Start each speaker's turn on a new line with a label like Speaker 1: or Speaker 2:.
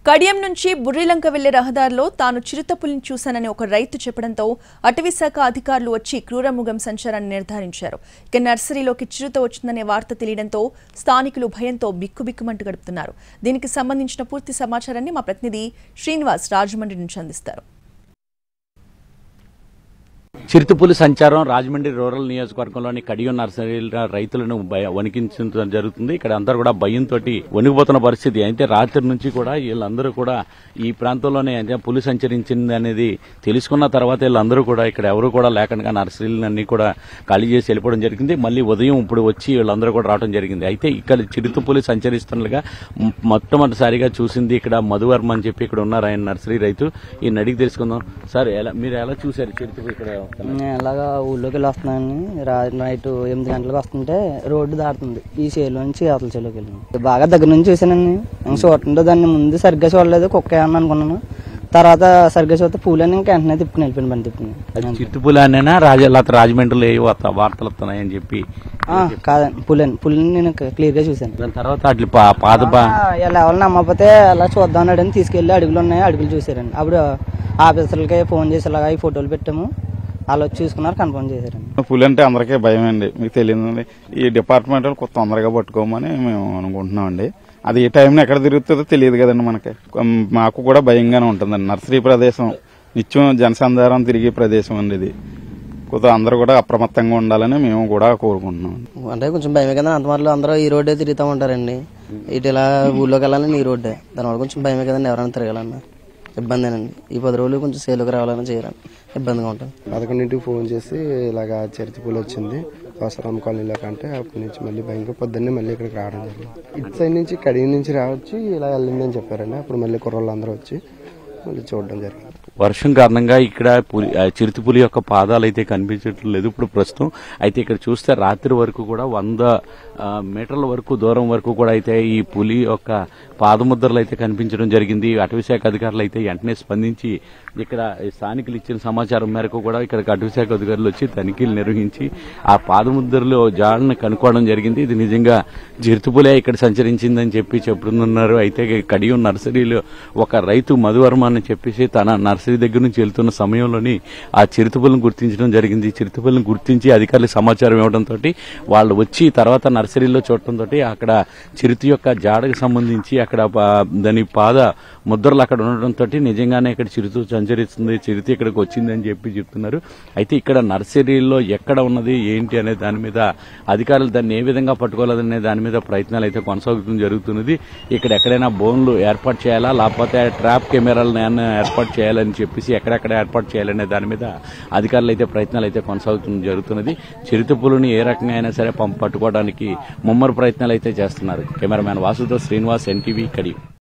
Speaker 1: కడియం నుంచి బుర్రిలంక వెళ్లే రహదారిలో తాను చిరుతపులిని చూశానని ఒక రైతు చెప్పడంతో అటవీశాఖ అధికారులు వచ్చి క్రూరమృగం సంచారాన్ని నిర్ధారించారు. ఇక నర్సరీలోకి చిరుత వచ్చిందనే వార్త తెలియడంతో స్థానికులు భయంతో బిక్కుబిక్కుమంటూ గడుపుతున్నారు. దీనికి సంబంధించిన పూర్తి సమాచారాన్ని మా ప్రతినిధి శ్రీనివాస్ రాజమండ్రి నుంచి అందిస్తారు.
Speaker 2: చిరుతపులి సంచారం రాజమండ్రి రూరల్ నియోజకవర్గంలోని కడియం నర్సరీ రైతులను వణికించడం జరుగుతుంది. ఇక్కడ అందరూ కూడా భయంతో వణికిపోతున్న పరిస్థితి. అయితే రాత్రి నుంచి కూడా వీళ్ళందరూ కూడా ఈ ప్రాంతంలోనే పులి సంచరించింది అనేది తెలుసుకున్న తర్వాత వీళ్ళందరూ కూడా ఇక్కడ ఎవరు కూడా లేకుండా నర్సరీలన్నీ కూడా ఖాళీ చేసి వెళ్ళిపోవడం జరిగింది. మళ్ళీ ఉదయం ఇప్పుడు వచ్చి వీళ్ళందరూ కూడా రావడం జరిగింది. అయితే ఇక్కడ చిరుతపులి సంచరిస్తుండగా మొట్టమొదటిసారిగా చూసింది ఇక్కడ మధువర్మ అని చెప్పి ఇక్కడ ఉన్నారు ఆయన నర్సరీ రైతు. ఈయన అడిగి తెలుసుకుందాం. సార్ మీరు ఎలా చూశారు చిరుతపులి ఇక్కడ?
Speaker 3: నేను ఎలాగా ఊళ్ళోకి వెళ్ళి వస్తున్నాను. నైట్ 8 గంటలకు వస్తుంటే రోడ్డు దాటుతుంది. ఈ చేలో నుంచి అవతల చేలోకి వెళ్ళింది. బాగా దగ్గర నుంచి చూసానండి. చూడటంతో దాన్ని ముందు సరిగ్గా చూడలేదు, కుక్క ఏమన్నా అనుకున్నాను. తర్వాత సరిగ్గా చూస్తే పూలని ఇంకా వెంటనే తిప్పుకుని వెళ్ళిపోయిన పని తిప్పుకుని.
Speaker 2: చిరుతపులి అనేనా రాజమండ్రిలో ఏ వార్తలు వస్తున్నాయని చెప్పి?
Speaker 3: కాదండి, పులిని నేను క్లియర్ గా చూసాను.
Speaker 2: దాని తర్వాత అట్లా పాత
Speaker 3: ఇలా ఎవరు నమ్మకపోతే అలా చూద్దాం అన్నాడని తీసుకెళ్లి అడుగులు ఉన్నాయి, అడుగులు చూసారండి. అప్పుడు ఆఫీసర్లకి ఫోన్ చేసి ఇలాగా ఈ ఫోటోలు పెట్టాము, వాళ్ళు వచ్చి చూసుకున్నారు, కన్ఫర్మ్ చేశారండి.
Speaker 4: పులి అంటే అందరికీ భయం అండి, మీకు తెలియదు. ఈ డిపార్ట్మెంట్ వాళ్ళు తొందరగా పట్టుకోమని మేము అనుకుంటున్నామండి. అది ఏ టైంలో ఎక్కడ తిరుగుతుందో తెలియదు కదండి మనకి. మాకు కూడా భయంగానే ఉంటుందండి. నర్సరీ ప్రదేశం నిత్యం జనసంధారం తిరిగే ప్రదేశం అండి ఇది. అందరూ కూడా అప్రమత్తంగా ఉండాలని మేము కూడా కోరుకుంటున్నాం.
Speaker 3: అంటే కొంచెం భయమే కదా, అంతమాటలో అందరూ ఈ రోడ్డే తిరుగుతూ ఉంటారండి. ఇటు ఇలా ఊళ్ళోకి వెళ్ళాలని ఈ రోడ్డే, దానివల్ల కొంచెం భయమే కదండి. ఎవరైనా తిరగాలన్నా ఇబ్బందేనండి. ఈ 10 రోజులు కొంచెం సేలుకి రావాలని చేయాలని ఇబ్బందిగా ఉంటుంది.
Speaker 5: 11ంటికి ఫోన్ చేసి ఇలాగా చిరుతపులి వచ్చింది అవసరం కాలనీలోకి అంటే అప్పటి నుంచి మళ్ళీ భయంగా పొద్దున్నే మళ్ళీ ఇక్కడికి రావడం జరిగింది. ఇటు సైడ్ నుంచి కడియం నుంచి రావచ్చి ఇలా వెళ్ళిందని చెప్పారండి. అప్పుడు మళ్ళీ కుర్రోళ్ళు అందరూ వచ్చి మళ్ళీ చూడడం జరిగింది.
Speaker 2: వర్షం కారణంగా ఇక్కడ చిరుతపులి యొక్క పాదాలు అయితే కనిపించడం లేదు ఇప్పుడు ప్రస్తుతం. అయితే ఇక్కడ చూస్తే రాత్రి వరకు కూడా 100 మీటర్ల వరకు దూరం వరకు కూడా అయితే ఈ పులి యొక్క పాదముద్రలు అయితే కనిపించడం జరిగింది. అటవీశాఖ అధికారులు అయితే వెంటనే స్పందించి ఇక్కడ స్థానికులు ఇచ్చిన సమాచారం మేరకు కూడా ఇక్కడికి అటవీశాఖ అధికారులు వచ్చి తనిఖీలు నిర్వహించి ఆ పాదముద్రలో జాడను కనుక్కోవడం జరిగింది. ఇది నిజంగా చిరుతపులే ఇక్కడ సంచరించిందని చెప్పి చెప్తున్నారు. అయితే కడియం నర్సరీలో ఒక రైతు మధువర్మ అని చెప్పేసి తన నర్సరీ దగ్గర నుంచి వెళ్తున్న సమయంలోని ఆ చిరుతపులను గుర్తించడం జరిగింది. చిరుతపులను గుర్తించి అధికారులకు సమాచారం ఇవ్వడంతో వాళ్ళు వచ్చి తర్వాత నర్సరీలో చూడటంతో అక్కడ చిరుత యొక్క జాడకు సంబంధించి అక్కడ దాని పాద ముద్రలు అక్కడ ఉండడంతో నిజంగానే ఇక్కడ చిరుత సంచరిస్తుంది, చిరుత ఇక్కడికి వచ్చిందని చెప్పి చెప్తున్నారు. అయితే ఇక్కడ నర్సరీలో ఎక్కడ ఉన్నది ఏంటి అనే దాని మీద అధికారులు దాన్ని ఏ విధంగా పట్టుకోలేదనే దాని మీద ప్రయత్నాలు అయితే కొనసాగుతూ జరుగుతున్నది. ఇక్కడ ఎక్కడైనా బోన్లు ఏర్పాటు చేయాలా లేకపోతే ట్రాప్ కెమెరాలను ఏర్పాటు చేయాలని చెప్పేసి ఎక్కడెక్కడ ఏర్పాటు చేయాలనే దాని మీద అధికారులు అయితే ప్రయత్నాలు అయితే కొనసాగుతూ జరుగుతున్నది. చిరుతపులిని ఏ రకంగా అయినా సరే పట్టుకోవడానికి ముమ్మర ప్రయత్నాలు అయితే చేస్తున్నారు. కెమెరామ్యాన్ వాసుతో శ్రీనివాస్, NTV, కడియం.